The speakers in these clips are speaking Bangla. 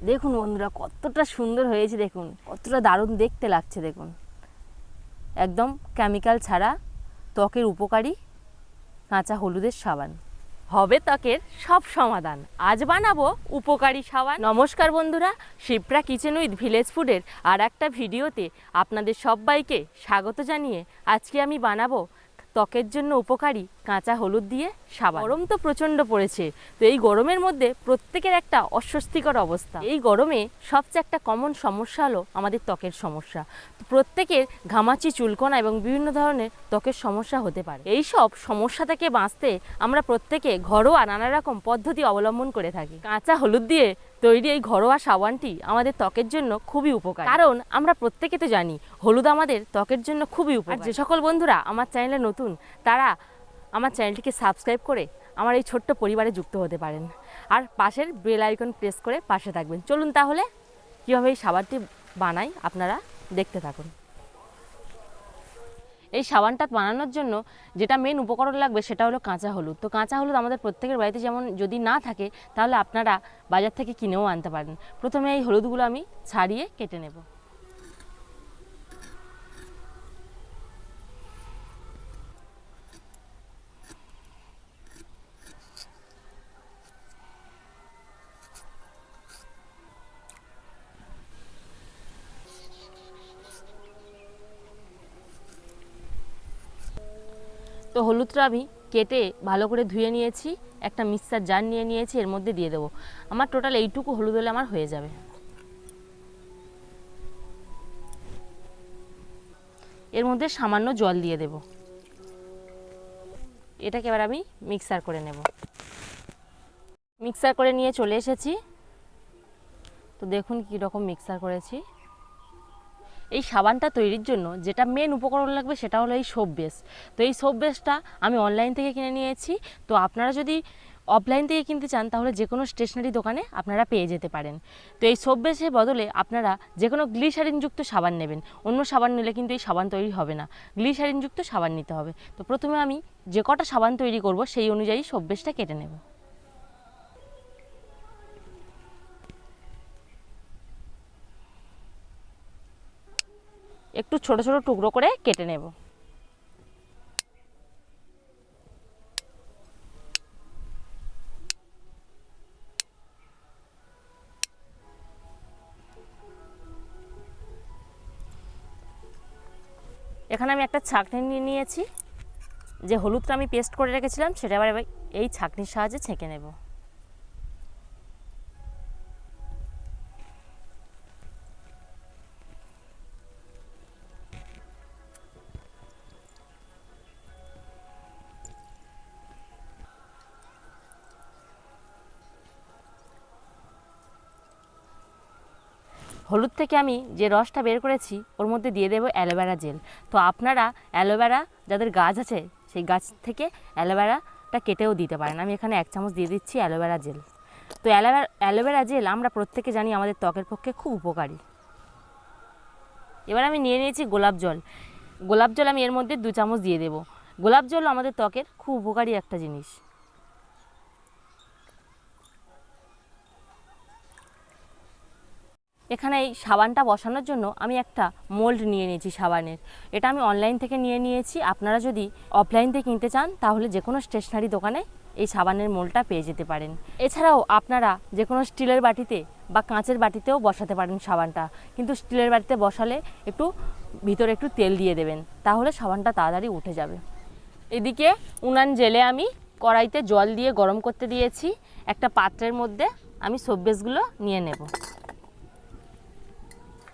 দেখুন বন্ধুরা কতটা সুন্দর হয়েছে, দেখুন কতটা দারুণ দেখতে লাগছে। দেখুন একদম কেমিক্যাল ছাড়া ত্বকের উপকারী কাঁচা হলুদের সাবান, হবে ত্বকের সব সমাধান। আজ বানাবো উপকারী সাবান। নমস্কার বন্ধুরা, শিপ্রা কিচেন উইথ ভিলেজ ফুডের আর একটা ভিডিওতে আপনাদের সবাইকে স্বাগত জানিয়ে আজকে আমি বানাবো ত্বকের জন্য উপকারী কাঁচা হলুদ দিয়ে সাবান। গরম তো প্রচণ্ড পড়েছে, তো এই গরমের মধ্যে প্রত্যেকের একটা অস্বস্তিকর অবস্থা। এই গরমে সবচেয়ে একটা কমন সমস্যা হলো আমাদের ত্বকের সমস্যা। তো প্রত্যেকের ঘামাচি, চুলকোনা এবং বিভিন্ন ধরনের ত্বকের সমস্যা হতে পারে। এই সব সমস্যা থেকে বাঁচতে আমরা প্রত্যেকে ঘরোয়া নানা রকম পদ্ধতি অবলম্বন করে থাকি। কাঁচা হলুদ দিয়ে তৈরি এই ঘরোয়া সাবানটি আমাদের ত্বকের জন্য খুবই উপকারী, কারণ আমরা প্রত্যেকে তো জানি হলুদ আমাদের ত্বকের জন্য খুবই উপকারী। আর যে সকল বন্ধুরা আমার চ্যানেলে নতুন, তারা আমার চ্যানেলটিকে সাবস্ক্রাইব করে আমার এই ছোট্ট পরিবারে যুক্ত হতে পারেন, আর পাশের বেল আইকন প্রেস করে পাশে থাকবেন। চলুন তাহলে কীভাবে এই সাবানটি বানাই আপনারা দেখতে থাকুন। এই সাবানটা বানানোর জন্য যেটা মেন উপকরণ লাগবে সেটা হলো কাঁচা হলুদ। তো কাঁচা হলুদ আমাদের প্রত্যেকের বাড়িতে যেমন যদি না থাকে তাহলে আপনারা বাজার থেকে কিনেও আনতে পারেন। প্রথমে এই হলুদগুলো আমি ছাড়িয়ে কেটে নেব। তো হলুদটা আমি কেটে ভালো করে ধুয়ে নিয়েছি, একটা মিক্সার জার নিয়ে নিয়েছি, এর মধ্যে দিয়ে দেবো। আমার টোটাল এইটুকু হলুদ হলে আমার হয়ে যাবে। এর মধ্যে সামান্য জল দিয়ে দেব। এটাকে এবার আমি মিক্সার করে নেব। মিক্সার করে নিয়ে চলে এসেছি। তো দেখুন কী রকম মিক্সার করেছি। এই সাবানটা তৈরির জন্য যেটা মেন উপকরণ লাগবে সেটা হলো এই সোপ বেস। তো এই সোপ বেসটা আমি অনলাইন থেকে কিনে নিয়েছি। তো আপনারা যদি অফলাইন থেকে কিনতে চান তাহলে যে কোনো স্টেশনারি দোকানে আপনারা পেয়ে যেতে পারেন। তো এই সোপ বেসের বদলে আপনারা যে কোনো গ্লিসারিনযুক্ত সাবান নেবেন। অন্য সাবান নিলে কিন্তু এই সাবান তৈরি হবে না, গ্লিসারিনযুক্ত সাবান নিতে হবে। তো প্রথমে আমি যে কটা সাবান তৈরি করব সেই অনুযায়ী সোপ বেসটা কেটে নেব। একটু ছোট ছোট টুকরো করে কেটে নেব। এখানে আমি একটা ছাঁকনি নিয়ে নিয়েছি। যে হলুদটা আমি পেস্ট করে রেখেছিলাম সেটা এবার এই ছাঁকনির সাহায্যে ছেঁকে নেব। হলুদ থেকে আমি যে রসটা বের করেছি ওর মধ্যে দিয়ে দেবো অ্যালোভেরা জেল। তো আপনারা অ্যালোভেরা যাদের গাছ আছে সেই গাছ থেকে অ্যালোভেরাটা কেটেও দিতে পারেন। আমি এখানে 1 চামচ দিয়ে দিচ্ছি অ্যালোভেরা জেল। তো অ্যালোভেরা জেল আমরা প্রত্যেকে জানি আমাদের ত্বকের পক্ষে খুব উপকারী। এবার আমি নিয়ে নিয়েছি গোলাপ জল। গোলাপ জল আমি এর মধ্যে 2 চামচ দিয়ে দেব। গোলাপ জল আমাদের ত্বকের খুব উপকারী একটা জিনিস। এখানে এই সাবানটা বসানোর জন্য আমি একটা মোল্ড নিয়ে নিয়েছি সাবানের। এটা আমি অনলাইন থেকে নিয়ে নিয়েছি। আপনারা যদি অফলাইন থেকে কিনতে চান তাহলে যে কোনো স্টেশনারি দোকানে এই সাবানের মোল্ডটা পেয়ে যেতে পারেন। এছাড়াও আপনারা যে কোনো স্টিলের বাটিতে বা কাঁচের বাটিতেও বসাতে পারেন সাবানটা, কিন্তু স্টিলের বাটিতে বসালে একটু ভিতরে একটু তেল দিয়ে দেবেন, তাহলে সাবানটা তাড়াতাড়ি উঠে যাবে। এদিকে উনান জেলে আমি কড়াইতে জল দিয়ে গরম করতে দিয়েছি। একটা পাত্রের মধ্যে আমি সোপ বেসগুলো নিয়ে নেব।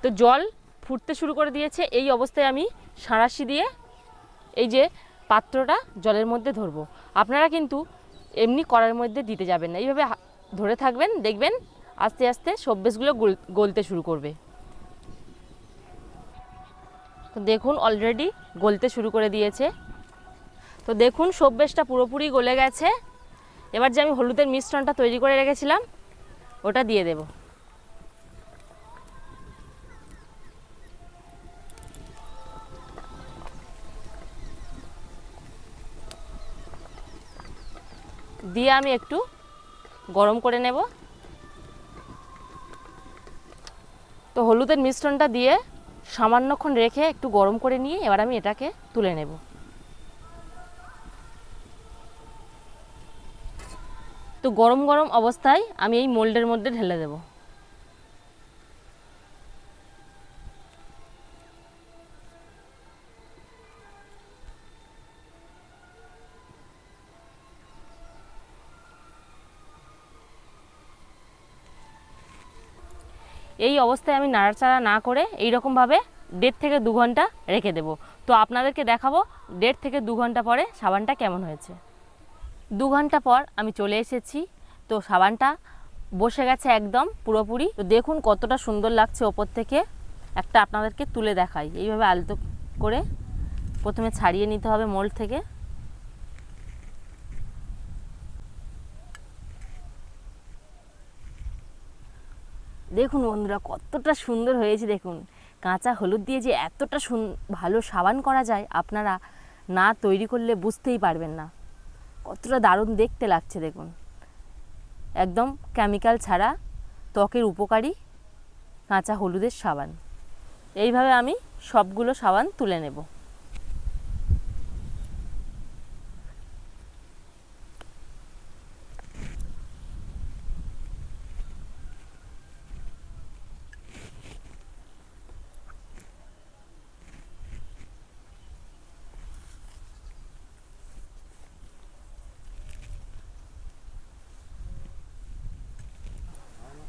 তো জল ফুটতে শুরু করে দিয়েছে। এই অবস্থায় আমি সাঁড়াশি দিয়ে এই যে পাত্রটা জলের মধ্যে ধরবো। আপনারা কিন্তু এমনি কড়াইয়ের মধ্যে দিতে যাবেন না, এইভাবে ধরে থাকবেন, দেখবেন আস্তে আস্তে সোপ বেসগুলো গলতে শুরু করবে। তো দেখুন অলরেডি গলতে শুরু করে দিয়েছে। তো দেখুন সোপ বেসটা পুরোপুরি গলে গেছে। এবার যে আমি হলুদের মিশ্রণটা তৈরি করে রেখেছিলাম ওটা দিয়ে দেব। দিয়ে আমি একটু গরম করে নেব। তো হলুদের মিশ্রণটা দিয়ে সামান্যক্ষণ রেখে একটু গরম করে নিয়ে এবার আমি এটাকে তুলে নেব। তো গরম গরম অবস্থায় আমি এই মোল্ডের মধ্যে ঢেলে দেব। এই অবস্থায় আমি নাড়াচাড়া না করে এইরকমভাবে 1.5 থেকে 2 ঘন্টা রেখে দেব। তো আপনাদেরকে দেখাবো 1.5 থেকে 2 ঘন্টা পরে সাবানটা কেমন হয়েছে। 2 ঘন্টা পর আমি চলে এসেছি। তো সাবানটা বসে গেছে একদম পুরোপুরি। তো দেখুন কতটা সুন্দর লাগছে ওপর থেকে। একটা আপনাদেরকে তুলে দেখাই, এইভাবে আলতো করে প্রথমে ছাড়িয়ে নিতে হবে মোল্ড থেকে। দেখুন বন্ধুরা কতটা সুন্দর হয়েছে। দেখুন কাঁচা হলুদ দিয়ে যে এতটা ভালো সাবান করা যায় আপনারা না তৈরি করলে বুঝতেই পারবেন না। কতটা দারুণ দেখতে লাগছে দেখুন, একদম কেমিক্যাল ছাড়া ত্বকের উপকারী কাঁচা হলুদের সাবান। এইভাবে আমি সবগুলো সাবান তুলে নেব।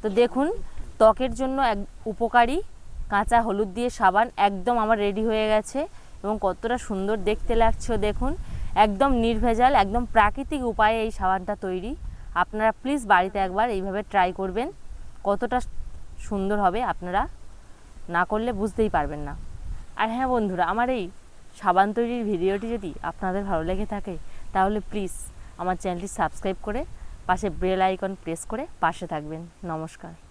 তো দেখুন ত্বকের জন্য এক উপকারী কাঁচা হলুদ দিয়ে সাবান একদম আমার রেডি হয়ে গেছে এবং কতটা সুন্দর দেখতে লাগছে দেখুন। একদম নির্ভেজাল, একদম প্রাকৃতিক উপায়ে এই সাবানটা তৈরি। আপনারা প্লিজ বাড়িতে একবার এইভাবে ট্রাই করবেন, কতটা সুন্দর হবে আপনারা না করলে বুঝতেই পারবেন না। আর হ্যাঁ বন্ধুরা, আমার এই সাবান তৈরির ভিডিওটি যদি আপনাদের ভালো লেগে থাকে তাহলে প্লিজ আমার চ্যানেলটি সাবস্ক্রাইব করে পাশে বেল আইকন প্রেস করে পাশে থাকবেন। নমস্কার।